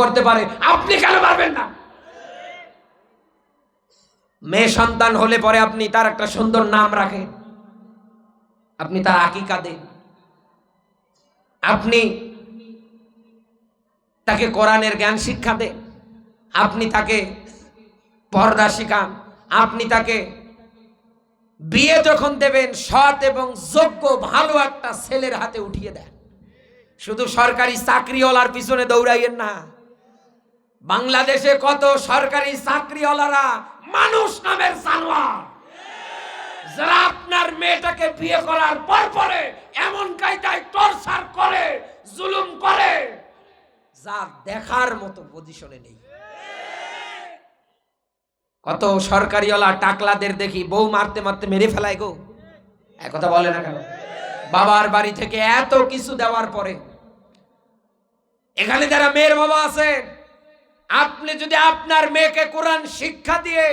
করতে পারে, আপনি কেন পারবেন না? মেয়ে সন্তান হলে পরে আপনি তার একটা সুন্দর নাম রাখেন, আপনি তার আকিকা দেন, আপনি তাকে কোরআনের জ্ঞান শিক্ষা দেন, আপনি তাকে পর্দা শিখান, আপনি তাকে বিয়ে যখন দেবেন সৎ এবং যোগ্য ভালো একটা ছেলের হাতে উঠিয়ে দেন। শুধু সরকারি চাকরিওয়ালার পিছনে দৌড়াইয়েন না। বাংলাদেশে কত সরকারি চাকরিওয়ালারা মানুষ নামের জানোয়ার, যারা আপনার মেয়েটাকে বিয়ে করার পরে এমন কায়দায় টর্চার করে, জুলুম করে, যা দেখার মতো পজিশনে নেই। কত সরকারিওয়ালা টাকলাদের দেখি বউ মারতে মারতে মেরে ফেলায় গো, একথা বলে না কেন? বাবার বাড়ি থেকে এত কিছু দেওয়ার পরে, এখানে যারা মেয়ের বাবা আছে, আপনি যদি আপনার মেয়েকে কোরআন শিক্ষা দিয়ে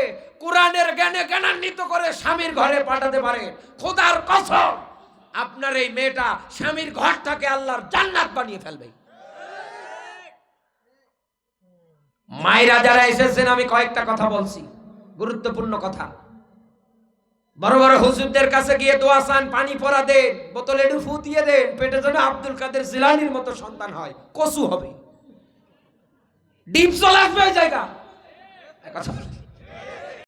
কোরআনের জ্ঞানে জ্ঞানান্বিত করে স্বামীর ঘরে পাঠাতে পারে, খোদার কসম আপনার এই মেয়েটা স্বামীর ঘরটাকে আল্লাহর জান্নাত বানিয়ে ফেলবে। মায়েরা যারা এসেছেন, আমি কয়েকটা কথা বলছি, গুরুত্বপূর্ণ কথা। বড় বড় হুজুরদের কাছে গিয়ে দোয়া চান, পানি পড়া দেন, বোতলে একটু ফু দিয়ে দেন, পেটে যেন আব্দুল কাদের জিলানীর মতো সন্তান হয়, কচু হবে, ডিপ চলে আসবে ওই জায়গা। কথা